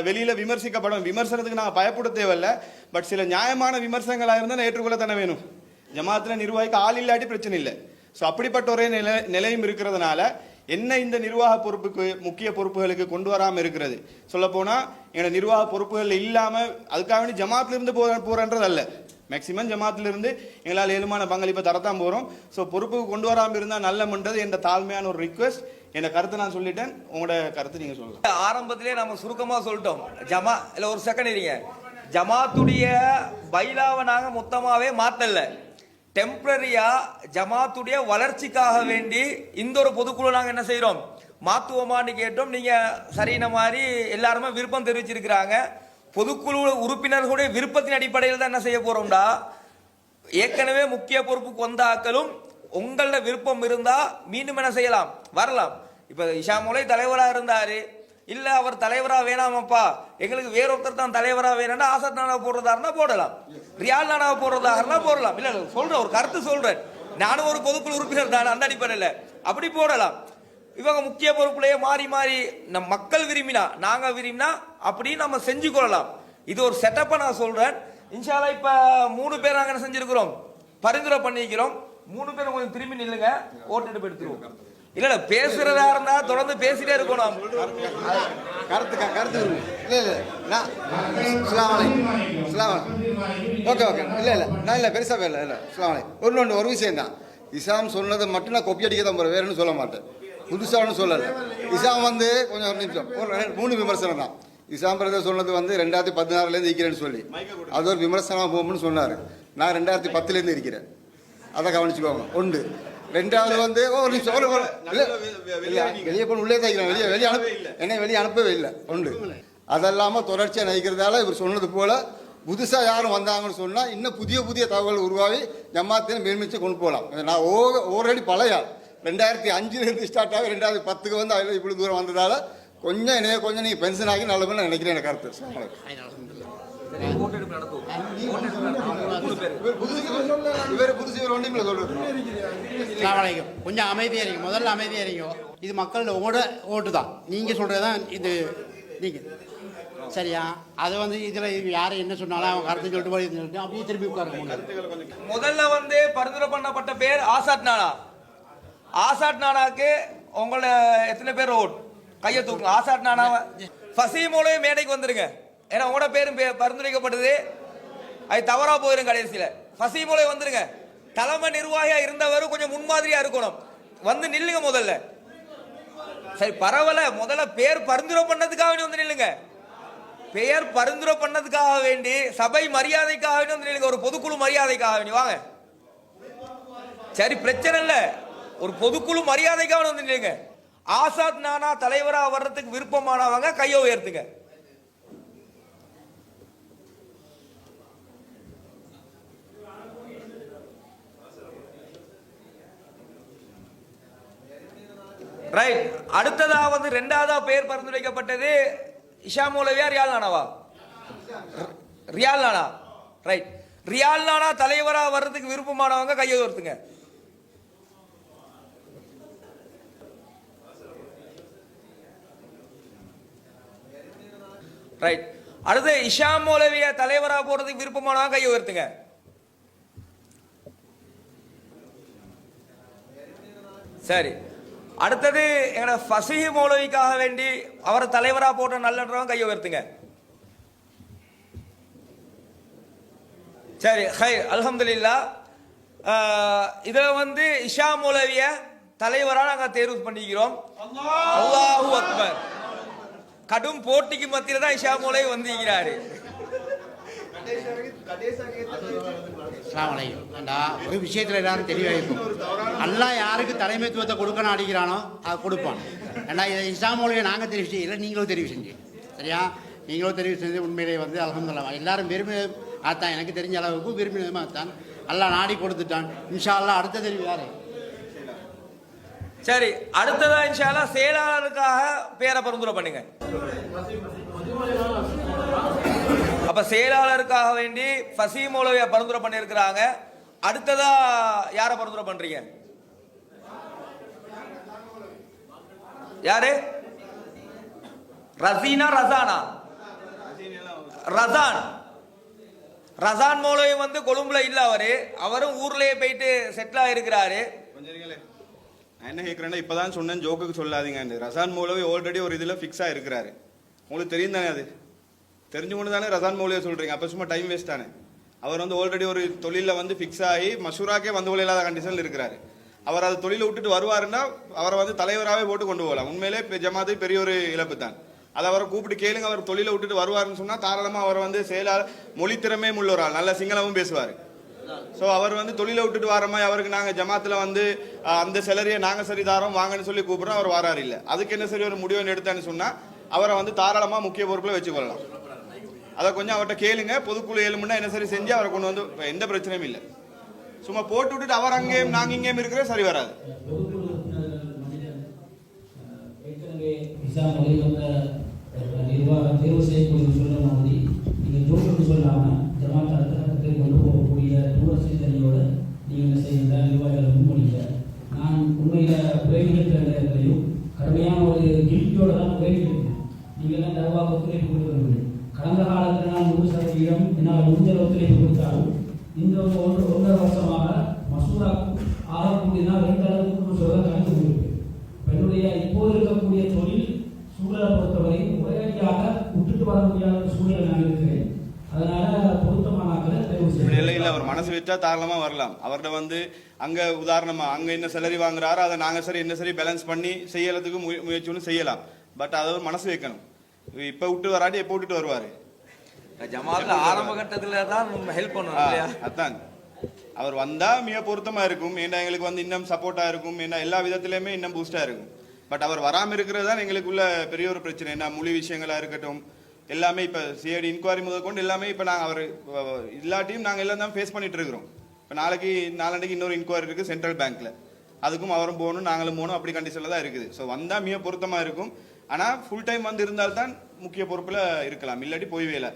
வெளியில விமர்சிக்கப்படும். விமர்சனத்துக்கு நாங்கள் பயப்பட தேவையில்லை, பட் சில நியாயமான விமர்சனங்களாக இருந்தால் ஏற்றுக்கொள்ள தானே வேணும். ஜமாத்துல நிர்வாகிக்க ஆள் இல்லாட்டி பிரச்சனை இல்லை. ஸோ அப்படிப்பட்ட ஒரே நிலையும் இருக்கிறதுனால என்ன இந்த நிர்வாக பொறுப்புக்கு முக்கிய பொறுப்புகளுக்கு கொண்டு வராமல் இருக்கிறது. சொல்ல போனா எங்களோட நிர்வாக பொறுப்புகள் இல்லாம அதுக்காக வேண்டி ஜமாத்துல இருந்து போறன்றது அல்ல, மேக்சிமம் ஜமாத்திலிருந்து எங்களால் ஏழுமான பங்களிப்பை தரத்தான் போகிறோம். ஸோ பொறுப்புக்கு கொண்டு வராமல் இருந்தால் நல்லமன்றது என்ற தாழ்மையான ஒரு ரிக்வெஸ்ட். என் கருத்தை நான் சொல்லிட்டேன், உங்களோட கருத்து நீங்கள் சொல்லலாம். ஆரம்பத்திலே நம்ம சுருக்கமாக சொல்லிட்டோம். இல்லை ஒரு செகண்ட் இருங்க. ஜமாத்துடைய பைலாவை நாங்கள் மொத்தமாகவே மாற்றல, டெம்பரரியா ஜமாத்துடைய வளர்ச்சிக்காக வேண்டி இந்த ஒரு பொதுக்குழு நாங்கள் என்ன செய்கிறோம், மாற்றுவோமான்னு கேட்டோம். நீங்கள் சரியான மாதிரி எல்லாருமே விருப்பம் தெரிவிச்சிருக்கிறாங்க. பொதுக்குழு உறுப்பினர்களுடைய விருப்பத்தின் அடிப்படையில் தான் என்ன செய்ய போறோம்டா, ஏற்கனவே முக்கிய பொறுப்புக்கு வந்த ஆக்களும் உங்களோட விருப்பம் இருந்தா மீண்டும் என்ன செய்யலாம், வரலாம். இப்ப இஷா மௌலை தலைவரா இருந்தாரு, இல்ல அவர் தலைவரா வேணாமப்பா எங்களுக்கு வேறொருத்தர் தான் தலைவரா வேணும்னா ஆசாத் நானா போடுறதா இருந்தா போடலாம், ரியால் நானா போடுறதா இருந்தா போடலாம். இல்ல சொல்றேன், ஒரு கருத்து சொல்றேன். நானும் ஒரு பொதுக்குழு உறுப்பினர் தான், அந்த அடிப்படையில் அப்படி போடலாம். இவங்க முக்கிய பொறுப்புலையே மாறி மாறி நம் மக்கள் விரும்பினா நாங்க விரும்பினா அப்படி நம்ம செஞ்சு கொள்ளலாம். இது ஒரு செட்டப்பை நான் சொல்றேன். இன்ஷால்லா இப்ப 3 பேர் நாங்க என்ன செஞ்சிருக்கிறோம், பரிந்துரை பண்ணிக்கிறோம். 3 பேர் கொஞ்சம் திரும்பி நில்லுங்க, ஓட்டு எடுத்துருவோம். இல்ல பேசுறதா இருந்தா தொடர்ந்து பேசிட்டே இருக்கணும். கருத்து ஓகே ஓகே இல்ல இல்ல நான் இல்ல பெருசா இல்ல இல்ல ஒன்று ஒரு விஷயம் தான். இஸ்லாம் சொன்னதை மட்டும் நான் கொப்பி அடிக்க தான் போறேன், வேறுன்னு சொல்ல மாட்டேன், புதுசாக சொல்லலை. இஸ்லாம் வந்து கொஞ்சம் ஒரு நிமிஷம், ஒரு 3 விமர்சனம் தான். இஸ்லாம் பிரதர் சொன்னது வந்து 2016 இருக்கிறேன்னு சொல்லி அது ஒரு விமர்சனமாக போகும்னு சொன்னார். நான் 2010 இருக்கிறேன், அதை கவனிச்சுக்கோங்க. ஒன்று. ரெண்டாவது வந்து ஒரு நிமிஷம் வெளியே போன உள்ளே தான் வெளியே அனுப்பவே இல்லை. ஒன்று. அதெல்லாமல் தொடர்ச்சியாக நினைக்கிறதால இவர் சொன்னது போல புதுசாக யாரும் வந்தாங்கன்னு சொன்னால் இன்னும் புதிய புதிய தகவல் உருவாகி ஜமாத்தையும் மேல்மிச்சு கொண்டு போகலாம். நான் ஓரடி பழைய 2005 ஸ்டார்ட் ஆகி 2010 வந்து அதில் இப்படி தூரம் வந்ததால கொஞ்சம் கொஞ்சம் நீங்கள் பென்ஷன் ஆகி நல்ல நினைக்கிறேன். எனக்கு கருத்து கொஞ்சம் அமைதியாக இருங்க, முதல்ல அமைதியாக இருங்க. இது மக்கள் உங்களோட ஓட்டு தான், நீங்கள் சொல்கிறது தான் இது. நீங்கள் சரியா, அதை வந்து இதில் யாரும் என்ன சொன்னாலும் அவங்க கருத்து சொல்லிட்டு அப்படியே திரும்பி உட்காருங்க. முதல்ல வந்து பரிந்துரை பண்ணப்பட்ட பேர் ஆசாத் நானா. ஆசாத் நானாக்கு உங்களோட எத்தனை பேர் ஓட் கையை தூக்குங்க. ஆசாத் நானா ஃபசீமோலே மேடைக்கு வந்துருங்க. ஏன்னா உங்களோட பேரும் பரிந்துரைக்கப்பட்டது, அது தவறா போயிடும் கடைசியில. ஃபசீமோலே வந்துருங்க. தலைமை நிர்வாகியா இருந்தவர் கொஞ்சம் முன்மாதிரியா இருக்கணும், வந்து நில்லுங்க முதல்ல. சரி பரவாயில்ல, முதல்ல பேர் பரிந்துரை பண்ணதுக்காக வேண்டி வந்து நில்லுங்க. பெயர் பரிந்துரை பண்ணதுக்காக வேண்டி சபை மரியாதைக்காக வேண்டி வந்து நில்லுங்க. ஒரு பொதுக்குழு மரியாதைக்காக வேண்டி வாங்க. சரி பிரச்சனை இல்ல, ஒரு பொதுக்குழு மரியாதைக்காக வந்து நில்லுங்க. ஆசாத் நானா தலைவரா வர்றதுக்கு விருப்பமானவங்க கையை உயர்த்துங்க. ரைட். அடுத்ததா வந்து 2ஆவதா பெயர் பரிந்துரைக்கப்பட்டது இஷா மௌலவியா ரியால் நானாவா? ரியால் நானா. ரைட். ரியால் நானா தலைவரா வர்றதுக்கு விருப்பமானவங்க கையை உயர்த்துங்க. ரைட். அடுத்து இஷா மௌலவிய தலைவரா போறதுக்கு விருப்பமானவங்க கையை உயர்த்துங்க. சரி. அடுத்தது எங்களோட ஃபசீஹ் மௌலவிக்காக வேண்டி அவரை தலைவரா போட்ட நல்லன்றவங்க கையை உயர்த்துங்க. சரி ஹை அல்ஹம்துலில்லாஹ். இதை வந்து இஷா மௌலவிய தலைவரா நாங்கள் தேர்வு பண்ணிக்கிறோம். அல்லாஹு அக்பர். கடும் போட்டிக்கு மத்தியில தான் இஷா மௌலவி வந்திருக்கிறாரு. ஒரு விஷயத்தில் எல்லாரும் தெளிவாக இருக்கும். அல்லாஹ் யாருக்கு தலைமைத்துவத்தை கொடுக்கணும் அடிக்கிறானோ அதை கொடுப்பான். ஏன்னா இதை இஸ்லாம் மொழியை நாங்கள் தெரிவு செய்யலை, நீங்களும் தெரிவு செஞ்சு. சரியா, நீங்களும் தெரிவு செஞ்சு உண்மையிலே வந்து அல்ஹம்துலில்லாஹ் எல்லாரும் விரும்பி அதான், எனக்கு தெரிஞ்ச அளவுக்கு விரும்பினதுமா தான் அல்லாஹ் நாடி கொடுத்துட்டான். இன்ஷா அல்லாஹ் அடுத்த தெரிவு யாரு? சரி அடுத்ததா இன்ஷா அல்லாஹ் செயலாளருக்காக பேரை பரிந்துரை பண்ணுங்க. அப்ப செயலாளருக்காக வேண்டி ஃபசீஹ் மௌலவிய பரிந்துரை பண்ணியிருக்கிறாங்க. அடுத்ததா யார பரிந்துரை பண்றீங்க? யாரு? ரசீனா ரசானா? ரசான். ரசான் மௌலவி வந்து கொழும்புல இல்ல, அவரும் ஊர்லயே போயிட்டு செட்டில் ஆயிருக்கிறாரு. நான் என்ன கேட்குறேன்னா, இப்போதான் சொன்னேன், ஜோக்குக்கு சொல்லாதீங்க. ரசான் மௌலவி ஆல்ரெடி ஒரு இதில் ஃபிக்ஸாக இருக்கிறாரு. உங்களுக்கு தெரியும் தானே, அது தெரிஞ்சு கொண்டு தானே ரசான் மௌலவியை சொல்கிறீங்க. அப்போ சும்மா டைம் வேஸ்ட் தானே. அவர் வந்து ஆல்ரெடி ஒரு தொழிலில் வந்து ஃபிக்ஸ் ஆகி மஷூராக்கே வந்து கொள்ள இல்லாத கண்டிஷனில் இருக்கிறாரு. அவர் அது தொழிலை விட்டுட்டு வருவாருன்னா அவரை வந்து தலைவராகவே போட்டு கொண்டு போகலாம். உண்மையிலே ஜமாத்துக்கு பெரிய ஒரு இழப்பு தான். அதை அவரை கூப்பிட்டு கேளுங்க, அவர் தொழிலை விட்டுட்டு வருவாருன்னு சொன்னால் தாராளமாக அவர் வந்து மொழி திறமையும் உள்ள ஒரு ஆள், நல்ல சிங்களமும் பேசுவார். ஸோ அவர் வந்து தொழிலை விட்டுட்டு வர மாதிரி அவருக்கு நாங்கள் ஜமாத்தில் வந்து அந்த செலரியை நாங்கள் சரி தாரோம் வாங்கன்னு சொல்லி கூப்பிட்றோம், அவர் வராரு இல்லை. அதுக்கு என்ன சரி ஒரு முடிவு எடுத்தான்னு சொன்னால் அவரை வந்து தாராளமாக முக்கிய பொறுப்பில் வச்சுக்கொள்ளலாம். அதை கொஞ்சம் அவர்கிட்ட கேளுங்க, பொதுக்குழு ஏழுமுன்னா என்ன சரி செஞ்சு அவரை கொண்டு வந்து எந்த பிரச்சனையும் இல்லை. சும்மா போட்டு விட்டுட்டு அவர் அங்கேயும் நாங்கள் இங்கேயும் இருக்கிற சரி வராது. தேர்வு செய்யக்கூடிய சொல்ற மாதிரி நீங்கள் ஜோக்கு சொல்லாமல் ஜமாத் அடுத்த கட்டத்தை கொண்டு போகக்கூடிய தூர சிந்தனையோடு நீங்கள் என்ன செய்கின்ற நிர்வாகிகளை முன்மொழிங்க. நான் உண்மையில் உதவிகள் நேரத்திலையும் கடுமையான ஒரு கில்ட்டியோடு தான் உதவிகள். நீங்கள் எல்லாம் தருவாக ஒத்துழைப்பு கொடுக்கவில்லை. கடந்த காலத்தில் நான் 100% என்னால் முடிஞ்ச ஒத்துழைப்பு கொடுத்தாலும் இந்த 1.5 வருஷமாக மசூரா ஆகக்கூடியதான் 2 அளவுக்கு சொல்ல கணக்கு கொடுப்பேன். என்னுடைய இப்போது இருக்கக்கூடிய தொழில் சூழலை பொறுத்தவரை உடனடியாக விட்டுட்டு வர முடியாத ஒரு சூழலை நான் இருக்கிறேன். அதனால பொருத்தமானாக்களை தேர்வு செய்ய இல்லை அவர் மனசு வச்சா தாராளமாக வரலாம். அவர்கிட்ட வந்து அங்கே உதாரணமாக அங்கே என்ன செலரி வாங்குறாரோ அதை நாங்கள் சரி என்ன சரி பேலன்ஸ் பண்ணி செய்யறதுக்கு முயற்சி ஒன்று செய்யலாம். பட் அதை ஒரு மனசு வைக்கணும். இப்போ விட்டு வராட்டி எப்போ விட்டுட்டு வருவார். ஜமாத்ல ஆரம்ப கட்டத்துல தான் ஹெல்ப் பண்ணுவோம் இல்லையா? அதான் அவர் வந்தா மிக பொருத்தமா இருக்கும். ஏன்னா எங்களுக்கு வந்து இன்னும் சப்போர்ட்டா இருக்கும். ஏன்னா எல்லா விதத்திலுமே இன்னும் பூஸ்டா இருக்கும். பட் அவர் வராமல் இருக்கிறது தான் எங்களுக்குள்ள பெரிய ஒரு பிரச்சனை. என்ன மொழி விஷயங்களா இருக்கட்டும் எல்லாமே இப்போ சிஐடி இன்கொயரி முதல் கொண்டு எல்லாமே இப்போ நாங்கள் அவர் இல்லாட்டியும் நாங்கள் எல்லாம் தான் ஃபேஸ் பண்ணிட்டு இருக்கிறோம். இப்போ நாளைக்கு இன்னொரு இன்கொயரி இருக்குது சென்ட்ரல் பேங்க்ல, அதுக்கும் அவரும் போகணும் நாங்களும் போகணும், அப்படி கண்டிஷனில் தான் இருக்குது. ஸோ வந்தால் மிக பொருத்தமாக இருக்கும். ஆனால் ஃபுல் டைம் வந்து இருந்தால்தான் முக்கிய பொறுப்பில் இருக்கலாம், இல்லாட்டி போய்வேல.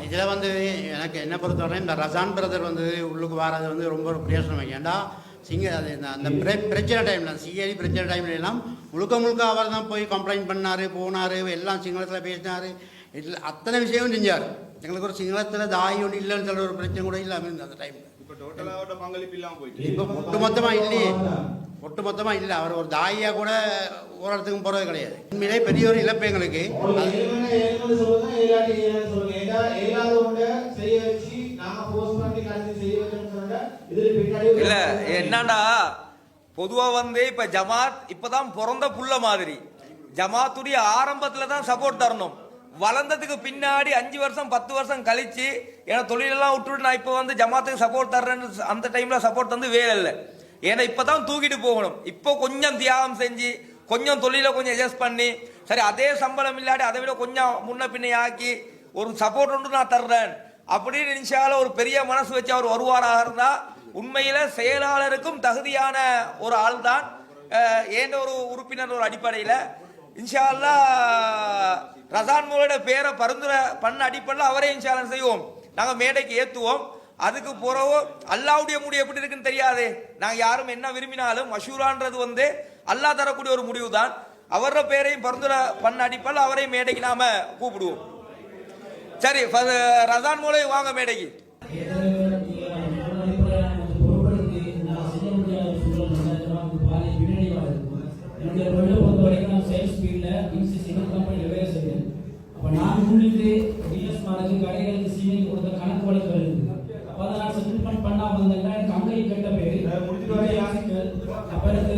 இதில் வந்து எனக்கு என்ன பொறுத்தவரை இந்த ரசான் பிரதர் வந்து உள்ளுக்கு வராது வந்து ரொம்ப பிரயோசனம். ஏன்டா அது அந்த பிரச்சனை டைமில் சிஐடி பிரச்சனை டைம்ல எல்லாம் முழுக்க அவர் தான் போய் கம்ப்ளைண்ட் பண்ணார், போனார், எல்லாம் சிங்களத்தில் பேசினார், இல்லை அத்தனை விஷயமும் செஞ்சார். எங்களுக்கு ஒரு சிங்களத்தில் தாய் ஒன்று இல்லைன்னு சொல்ல ஒரு பிரச்சனை கூட இல்லாமல் இருந்தது அந்த டைமில். இப்போ டோட்டலாக பங்களிப்பு இல்லாமல் போயிட்டு இப்போ ஒட்டுமொத்தமாக இல்லையே, ஒட்டுமொத்தமாக இல்லை. அவர் ஒரு தாயாக கூட ஒரு இடத்துக்கும் போகிறது கிடையாது. உண்மையிலே பெரிய ஒரு இழப்பு எங்களுக்கு. இல்ல என்னடா பொதுவா வந்து இப்ப ஜமாத் இப்பதான் பிறந்த புள்ள மாதிரி. ஜமாத்துடைய ஆரம்பத்துல தான் சப்போர்ட் தரணும். வளர்ந்ததுக்கு பின்னாடி 5 வருஷம் 10 வருஷம் கழிச்சு ஏன்னா தொழிலெல்லாம் விட்டுட்டு நான் இப்போ வந்து ஜமாத்துக்கு சப்போர்ட் தர்றேன்னு அந்த டைம்ல சப்போர்ட் வந்து வேலை இல்லை. ஏன்னா இப்பதான் தூக்கிட்டு போகணும். இப்போ கொஞ்சம் தியாகம் செஞ்சு கொஞ்சம் தொழிலை கொஞ்சம் அட்ஜஸ்ட் பண்ணி சரி அதே சம்பளம் இல்லாட்டி அதை விட கொஞ்சம் முன்ன பின்ன ஆக்கி ஒரு சப்போர்ட் ஒன்று நான் தர்றேன் அப்படின்னு இன்ஷால்ல ஒரு பெரிய மனசு வச்சு அவர் வருவாராக இருந்தா உண்மையில செயலாளருக்கும் தகுதியான ஒரு ஆள் தான் ஏண்ட ஒரு உறுப்பினர் ஒரு அடிப்படையில் இன்ஷா அல்லாஹ் ரசான் மோலோட பேரை பரிந்துரை பண்ண அடிப்படையில் அவரே இன்ஷா அல்லாஹ் செய்வோம். நாங்கள் மேடைக்கு ஏற்றுவோம். அதுக்கு பிறகு அல்லாவுடைய முடிவு எப்படி இருக்குன்னு தெரியாது. நாங்கள் யாரும் என்ன விரும்பினாலும் மஷூரான்றது வந்து அல்லாஹ் தரக்கூடிய ஒரு முடிவு தான். அவரோட பேரையும் பரிந்துரை பண்ண அடிப்படையில் அவரையும் மேடைக்கு நாம கூப்பிடுவோம். சரி ரசான் மோலை வாங்க மேடைக்கு. நான் முன்னிட்டு டிஎஸ் மாதிரி கடைகளுக்கு சீனி கொடுத்த கணக்கு வழக்கு வருது. அப்போ அதை நான் செட்டில்மெண்ட் பண்ணாமல் இருந்தேன்னா எனக்கு அங்கே கெட்ட பேர். அப்போ எனக்கு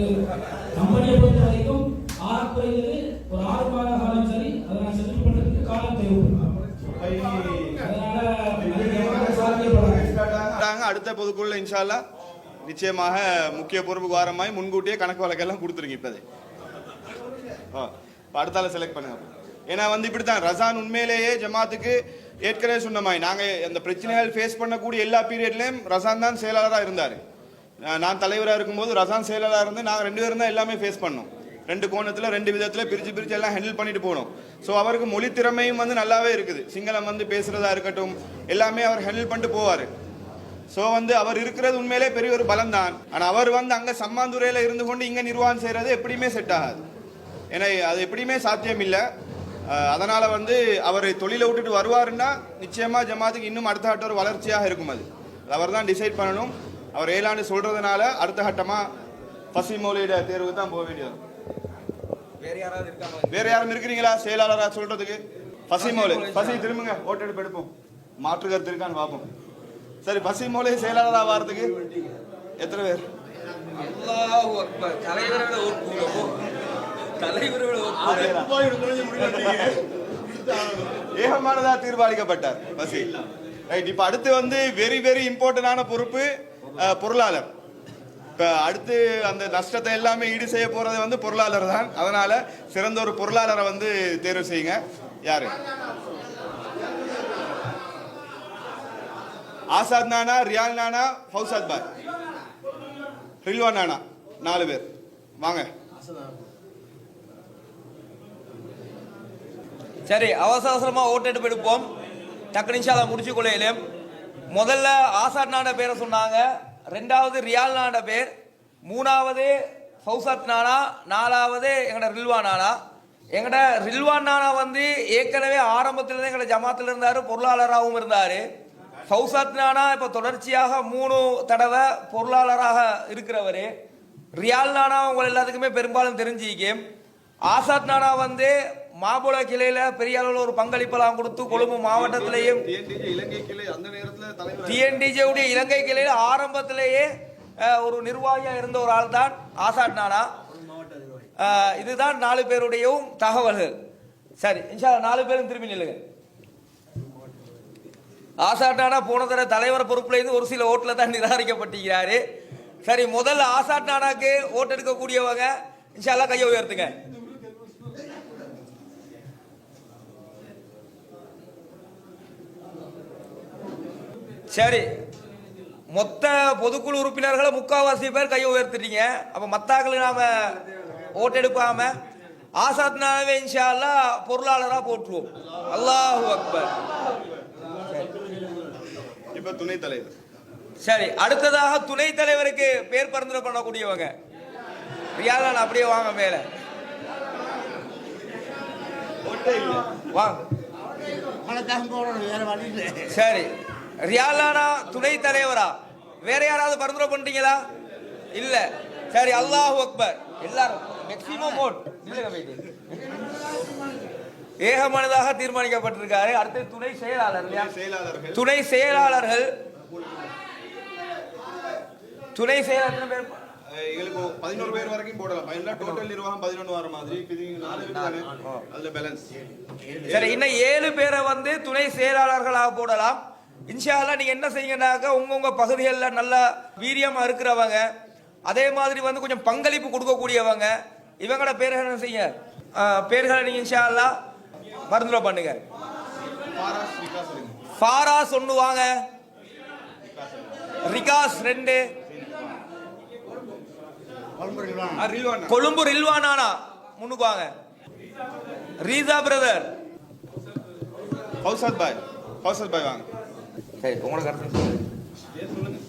கம்பெனியை பொறுத்த வரைக்கும் 6 குறைந்தது ஒரு 6 மாத காலம் சரி அதை நான் செட்டில் பண்ணுறதுக்கு காலம் தேவைப்படும். அடுத்த பொதுக்குழு இன்ஷா அல்லாஹ் நிச்சயமாக முக்கிய பொறுப்புக்கு வாரமாய் முன்கூட்டியே கணக்கு வழக்கெல்லாம் கொடுத்துருங்க. இப்போதே அடுத்தால செலக்ட் பண்ணுங்க. ஏன்னா வந்து இப்படித்தான் ரசான் உண்மையிலேயே ஜமாத்துக்கு ஏற்கனவே சொன்ன மாதிரி நாங்கள் அந்த பிரச்சனைகள் ஃபேஸ் பண்ணக்கூடிய எல்லா பீரியட்லையும் ரசான் தான் செயலாளராக இருந்தார். நான் தலைவராக இருக்கும்போது ரசான் செயலாளராக இருந்து நாங்கள் 2 பேரும் தான் எல்லாமே ஃபேஸ் பண்ணோம். 2 கோணத்தில் 2 விதத்தில் பிரித்து எல்லாம் ஹேண்டில் பண்ணிட்டு போனோம். ஸோ அவருக்கு மொழி திறமையும் வந்து நல்லாவே இருக்குது. சிங்களம் வந்து பேசுகிறதா இருக்கட்டும் எல்லாமே அவர் ஹேண்டில் பண்ணிட்டு போவார். ஸோ வந்து அவர் இருக்கிறது உண்மையிலே பெரிய ஒரு பலம் தான். ஆனால் அவர் வந்து அங்கே சம்மாந்துறையில் இருந்து கொண்டு இங்கே நிர்வாகம் செய்கிறது எப்படியுமே செட் ஆகாது. ஏன்னா அது எப்படியுமே சாத்தியம் இல்லை. அதனால் வந்து அவர் தொழிலை விட்டுட்டு வருவாருன்னா நிச்சயமாக ஜமாத்துக்கு இன்னும் அடுத்த கட்ட ஒரு வளர்ச்சியாக இருக்கும். அது அவர் தான் டிசைட் பண்ணணும். அவர் 7 ஆண்டு சொல்கிறதுனால அடுத்த கட்டமாக ஃபசி மௌலியோட தேர்வு தான் போக வேண்டியது. வேற யாரும் இருக்கிறீங்களா செயலாளராக சொல்கிறதுக்கு? ஃபசி மௌலி, ஃபசி திரும்புங்க, ஓட்டெடுப்பு எடுப்போம். மாற்று கருத்து இருக்கான்னு பார்ப்போம். சரி, பசி மூலை செயலாளராக வாரத்துக்கு எத்தனை பேர்? அல்லாஹு அக்பர். தலைவரோட ஏகமானதா தீர்மானிக்கப்பட்டார் பசி. ரைட். இப்ப அடுத்து வந்து வெரி வெரி இம்பார்ட்டன்டான பொறுப்பு பொருளாளர். இப்ப அடுத்து அந்த நஷ்டத்தை எல்லாமே ஈடு செய்ய போறது வந்து பொருளாளர் தான். அதனால சிறந்த ஒரு பொருளாளரை வந்து தேர்வு செய்யுங்க. யாரு? ஆசாத் நானா, ரியால் நானா, ஃபௌசாத் பாய், ரில்வான் நானா, 4 பேர் வாங்க. சரி, அவசரமா ஓட்டெடுப்பு எடுப்போம். டக்கு நிமிஷம் முடிச்சு கொள்ளையிலும். முதல்ல ஆசாத் நானா பேரை சொன்னாங்க, 2வது ரியால் நானா பேர், 3வது ஃபௌசாத் நானா, 4வது எங்கட ரில்வான் நானா. எங்கட ரில்வான் நானா வந்து ஏற்கனவே ஆரம்பத்திலிருந்து எங்கட ஜமாத்தில் இருந்தாரு, பொருளாளராகவும் இருந்தாரு. ஃபௌசாத் நானா இப்ப தொடர்ச்சியாக 3 தடவை பொருளாளராக இருக்கிறவரு. ரியால் நானா உங்க எல்லாத்துக்குமே பெரும்பாலும் தெரிஞ்சிக்கும். ஆசாத் நானா வந்து மாபுல கிளையில பெரிய அளவில் ஒரு பங்களிப்பெல்லாம் கொடுத்து கொழும்பு மாவட்டத்திலேயும் டிஎன்டிஜே உடைய இலங்கை கிளையில ஆரம்பத்திலேயே ஒரு நிர்வாகியா இருந்த ஒரு ஆள் தான் ஆசாத் நானா. இதுதான் 4 பேருடையும் தகவல்கள். சரி, இன்ஷா அல்லாஹ் 4 பேரும் திரும்பி நில்லுங்க. ஆசாத் நானா போன தடவை தலைவர் பொறுப்புல இருந்து ஒரு சில ஓட்டுல தான் நிராகரிக்கப்பட்டிருக்கிறாரு. சரி, முதல்ல ஆசாத் நானாக்கு ஓட்டு எடுக்கக்கூடியவங்க இன்ஷா அல்லாஹ் கையை உயர்த்துங்க. சரி, மொத்த பொதுக்குழு உறுப்பினர்களை 3/4 பேர் கையை உயர்த்திட்டீங்க. அப்ப மத்தாக்களை நாம ஓட்டு எடுப்பாம ஆசாத் நானாவே இன்ஷா அல்லாஹ் பொருளாளரா போட்டுருவோம். அல்லாஹு அக்பர். இப்ப துணை தலைவர். சரி, அடுத்ததாக துணை தலைவருக்கு பேர் பரிந்துரை பண்ணக்கூடியவங்க ரியாலான் அப்படியே வாங்க மேல வாங்க. சரி, ரியாலானா துணை தலைவரா? வேற யாராவது பரிந்துரை பண்ணிட்டீங்களா? இல்ல. சரி, அல்லாஹு அக்பர். எல்லாரும் மேக்ஸிமம் ஓட் ஏகமனதாக தீர்மானிக்கப்பட்டிருக்காரு. அடுத்து துணை செயலாளர். துணை செயலாளர்கள் துணை செயலாளர் பேர் எங்களுக்கு 11 பேர் வரைக்கும் போடலாம். டோட்டல் நிர்வாகம் 11 வர மாதிரி. அதுல பேலன்ஸ். சரி, இன்னும் 7 பேரை வந்து துணை செயலாளர்களாக போடலாம். இன்ஷா அல்லாஹ் நீங்க என்ன செய்யுங்கன்னாக்க உங்க பகுதிகளில் நல்ல வீரியமா இருக்கிறவங்க, அதே மாதிரி வந்து கொஞ்சம் பங்களிப்பு கொடுக்கக்கூடியவங்க, இவங்களோட பேர்கள் என்ன செய்ய பேர்களை நீங்க இன்ஷா அல்லாஹ் பரிந்துரை பண்ணுங்க. ஃபாராஸ் 1 வாங்க, ரிகாஸ் 2, கொழும்பு ரில்வான் நானா முன்னுக்கு வாங்க, ரீசா பிரதர், ஃபௌசாத் பாய் வாங்க. சரி, உங்களோட கருத்து சொல்லுங்க.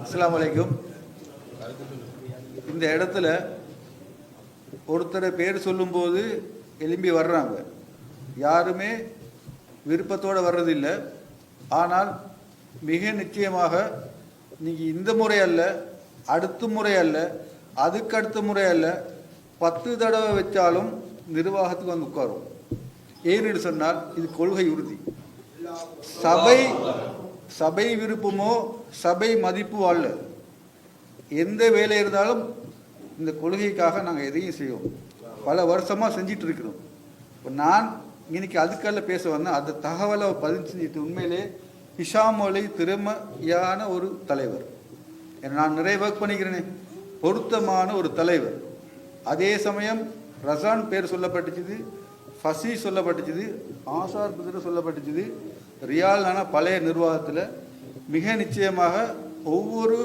அஸ்ஸலாமு அலைக்கும். இந்த இடத்துல ஒருத்தரை பேர் சொல்லும்போது எழும்பி வர்றாங்க. யாருமே விருப்பத்தோடு வர்றதில்லை. ஆனால் மிக நிச்சயமாக நீங்கள் இந்த முறை அல்ல, அடுத்த முறை அல்ல, அதுக்கடுத்த முறை அல்ல, 10 தடவை வச்சாலும் நிர்வாகத்துக்கு வந்து உட்காரும். ஏன்னு சொன்னால் இது கொள்கை உறுதி. சபை விருப்பமோ சபை மதிப்பு அல்ல. எந்த வேலை இருந்தாலும் இந்த கொள்கைக்காக நாங்கள் எதையும் செய்வோம். பல வருஷமாக செஞ்சிட்டு இருக்கிறோம். இப்போ நான் இன்னைக்கு அதுக்கல்ல பேச வந்தேன். அந்த தகவலை பதிவு செஞ்சுட்டு உண்மையிலே ஹிஷாம் மௌலவி திறமையான ஒரு தலைவர். நான் நிறைய ஒர்க் பண்ணிக்கிறேனே, பொருத்தமான ஒரு தலைவர். அதே சமயம் ரசான் பேர் சொல்லப்பட்டுச்சுது, ஃபசி சொல்லப்பட்டுச்சுது, ஆசார் புதிர் சொல்லப்பட்டுச்சுது. ரியாலான பழைய நிர்வாகத்தில் மிக நிச்சயமாக ஒவ்வொரு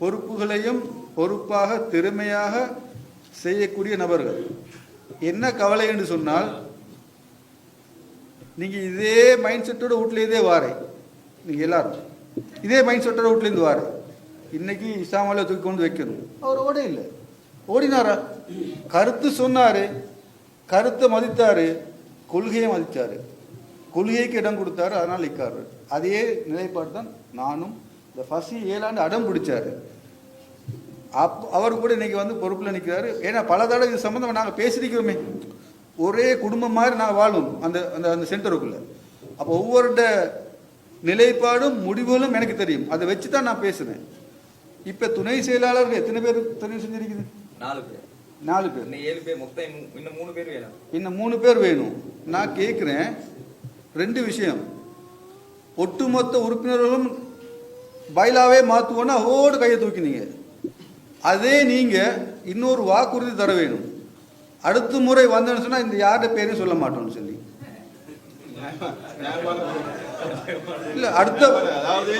பொறுப்புகளையும் பொறுப்பாக திறமையாக செய்யக்கூடிய நபர்கள். என்ன கவலை என்று சொன்னால், நீங்கள் இதே மைண்ட் செட்டோட வீட்டிலேருந்தே வாரேன். நீங்கள் எல்லாரும் இதே மைண்ட் செட்டோட வீட்டிலேருந்து வாரேன். இன்னைக்கு இஸ்லாமால தூக்கி கொண்டு வைக்கணும். அவர் ஓட இல்லை, ஓடினாரா? கருத்து சொன்னார், கருத்தை மதித்தார், கொள்கையை மதித்தார், கொள்கைக்கு இடம் கொடுத்தாரு, அதனால் நிற்காரு. அதே நிலைப்பாடு தான் நானும். இந்த ஃபசி 7 ஆண்டு அடம் பிடிச்சாரு. அவர் கூட இன்னைக்கு வந்து பொறுப்பில் நிற்கிறாரு. ஏன்னா பல தடவை இது சம்மந்தமாக நாங்கள் பேசியிருக்கிறோமே. ஒரே குடும்பம் மாதிரி நாங்கள் வாழ்வோம் அந்த அந்த அந்த சென்டருக்குள்ளே. அப்போ ஒவ்வொருட நிலைப்பாடும் முடிவுகளும் எனக்கு தெரியும். அதை வச்சு தான் நான் பேசுனேன். இப்போ துணை செயலாளர்கள் எத்தனை பேர் தெரிவு செஞ்சிருக்குது? 4 பேர். 4 பேர். இன்னும் 7 பேர், மொத்தம் இன்னும் 3 பேர் வேணும். இன்னும் 3 பேர் வேணும். நான் கேட்குறேன் 2 விஷயம். ஒட்டுமொத்த உறுப்பினர்களும் பைலாவே மாற்றுவோன்னா ஓடு கையை தூக்கினீங்க. அதே நீங்கள் இன்னொரு வாக்குறுதி தர வேணும். அடுத்த முறை வந்தேன்னு சொன்னால் இந்த யார்கிட்ட பேரையும் சொல்ல மாட்டோம்னு சொல்லி. இல்லை அடுத்த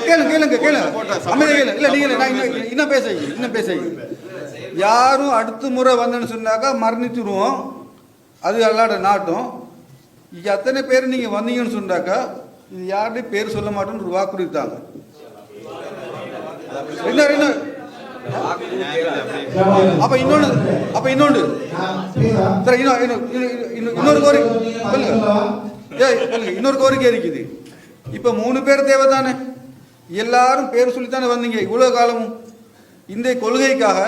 கேளுங்க அமைதி கேளு. இல்லை நீங்கள் நான் இன்னும் பேச யாரும் அடுத்த முறை வந்தேன்னு சொன்னாக்கா மரணிச்சுடுவோம். அது எல்லாட நாட்டும். எத்தனை பேர் நீங்கள் வந்தீங்கன்னு சொன்னாக்கா இது யார்கிட்டையும் பேர் சொல்ல மாட்டோம்னு ஒரு வாக்குறுதி தாங்க. அப்ப இன்னொன்று இன்னொரு கோரிக்கை இருக்குது. இப்ப 3 பேர் தேவை தானே? எல்லாரும் பேர் சொல்லித்தானே வந்தீங்க இவ்வளவு காலமும். இந்த கொள்கைக்காக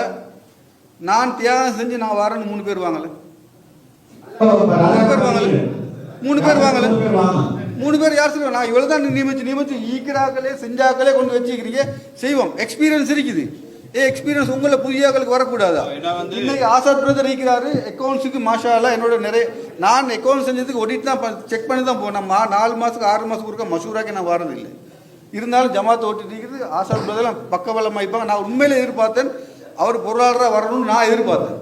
நான் தியாகம் செஞ்சு நான் வரேன்னு 3 பேர் வாங்கல. 3 பேர் யார் சொல்லுவாங்க? நான் இவ்வளவு தான் நியமிச்சு ஈக்கிறாக்களே செஞ்சாக்களே கொண்டு வச்சுக்கிறீங்க. செய்வோம். எக்ஸ்பீரியன்ஸ் இருக்குது. எக்ஸ்பீரியன்ஸ் உங்களை புதியாக்களுக்கு வரக்கூடாதா? இன்னைக்கு ஆசாத் பிரதர் இருக்கிறாரு அக்கௌண்ட்ஸுக்கு மாஷாலா என்னோட நான் அக்கௌண்ட் செஞ்சதுக்கு ஒடிட்டு தான் செக் பண்ணி தான் போனேன். 4 மாதத்துக்கு 6 மாதத்துக்கு ஒருக்கா மசூராக்கே நான் வரதில்லை. இருந்தாலும் ஜமாத்தை ஓட்டிட்டு இருக்குது. ஆசாத் பிரதர் பக்கபலமாக இருப்பாங்க. நான் உண்மையில எதிர்பார்த்தேன் அவர் பொருளாளராக வரணும்னு நான் எதிர்பார்த்தேன்.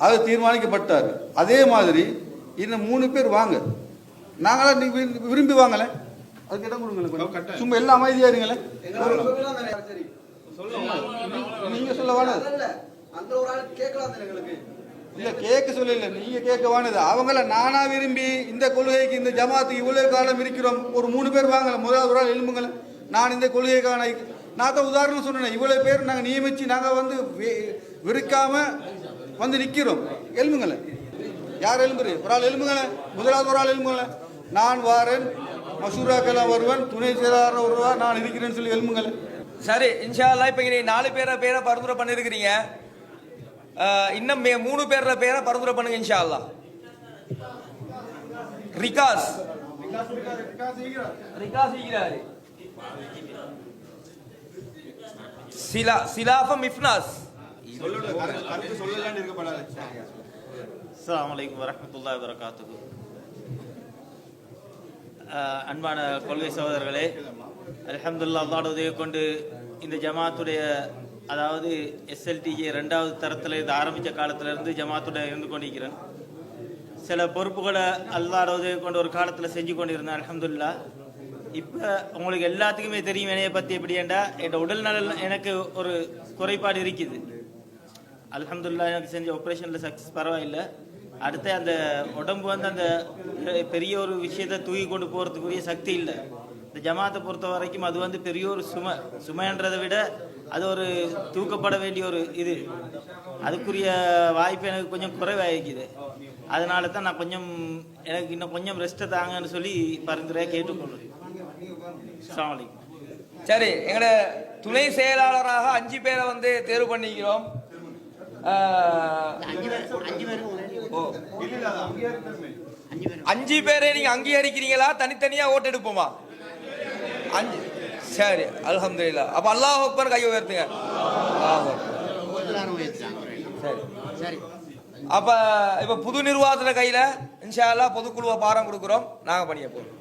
அது தீர்மானிக்கப்பட்டார். அதே மாதிரி இன்னும் 3 பேர் வாங்க. நாங்களாம் விரும்பி வாங்கல. அதுக்கு இடம் கொடுங்களேன். சும்மா எல்லாம் அமைதியா இருங்களேன். நீங்க சொல்ல வானது இல்ல கேட்க சொல்லல. நீங்க கேட்க வானது அவங்கள நானா விரும்பி இந்த கொள்கைக்கு இந்த ஜமாத்துக்கு இவ்வளவு காலம் இருக்கிறோம். ஒரு 3 பேர் வாங்கல. முதலாவது ஒரு ஆள் எழும்புங்கள. நான் இந்த கொள்கைக்கான நான் தான் உதாரணம் சொன்னேன். இவ்வளவு பேர் நாங்க நியமிச்சு நாங்க வந்து விருக்காம வந்து நிக்கிறோம். எழும்புங்கள. யார் எழும்புரு? ஒரு ஆள் எழும்புங்கள. முதலாவது ஒரு ஆள் எழும்புங்கள. நான் வாரேன், மசூராக்கெல்லாம் வருவேன், துணை செயலாளர் வருவார், நான் இருக்கிறேன்னு சொல்லி எழும்புங்கள. சரி இன்ஷா அல்லாஹ். இப்போ நீங்க 4 பேரை பரிந்துரை பண்ணிருக்கிறீங்க. இன்னும் 3 பேரை பரிந்துரை பண்ணுங்க இன்ஷா அல்லாஹ். ரிகாஸ் ஈகிறாரு. சிலாஃபம் இஃப்னாஸ். அஸ்ஸலாமு அலைக்கும் வரஹ்மத்துல்லாஹி வபரகாத்துஹு. அன்பான கொள்கை சகோதரர்களே, அல்ஹம்துலில்லாஹ் அல்லாஹ்வுடைய உதவியை கொண்டு இந்த ஜமாத்துடைய அதாவது எஸ்எல்டிஜே 2வது தரத்தில் இருந்து ஆரம்பித்த காலத்திலேருந்து ஜமாத்துடைய இருந்து கொண்டிருக்கிறேன். சில பொறுப்புகளை அல்லாஹ்வுடைய உதவியை கொண்டு ஒரு காலத்தில் செஞ்சு கொண்டிருந்தேன். அல்ஹம்துலில்லாஹ். இப்போ உங்களுக்கு எல்லாத்துக்குமே தெரியும் என்னையை பற்றி எப்படின்னா என் உடல் நலன் எனக்கு ஒரு குறைபாடு இருக்குது. அல்ஹம்துலில்லாஹ் எனக்கு செஞ்ச ஆப்ரேஷனில் சக்ஸஸ் பரவாயில்லை. அடுத்து அந்த உடம்பு வந்து அந்த பெரிய ஒரு விஷயத்தை தூக்கி கொண்டு போகிறதுக்குரிய சக்தி இல்லை. இந்த ஜமாத்தை பொறுத்த வரைக்கும் அது வந்து பெரிய ஒரு சுமைன்றதை விட அது ஒரு தூக்கப்பட வேண்டிய ஒரு இது. அதுக்குரிய வாய்ப்பு எனக்கு கொஞ்சம் குறைவாகிக்குது. அதனால தான் நான் எனக்கு இன்னும் கொஞ்சம் ரெஸ்ட்டை தாங்கன்னு சொல்லி பரிந்துரையாக கேட்டுக்கொள்ளுறேன். அஸ்ஸலாமு அலைக்கும். சரி, எங்களோட துணை செயலாளராக 5 பேரை வந்து தேர்வு பண்ணிக்கிறோம். 5 பேரை நீங்க அங்கீகரிக்கிறீங்களா? தனித்தனியா ஓட்டு எடுப்போமா? 5. சரி, அல்ஹம்துலில்லாஹ். அப்ப அல்லாஹ் அக்பர் கை உயர்த்துங்க. சரி. அப்ப இப்ப புது நிர்வாகத்துல கையில இன்ஷா அல்லாஹ் பொதுக்குழுவை பாரம் கொடுக்குறோம். நாங்க பண்ணிய போறோம்.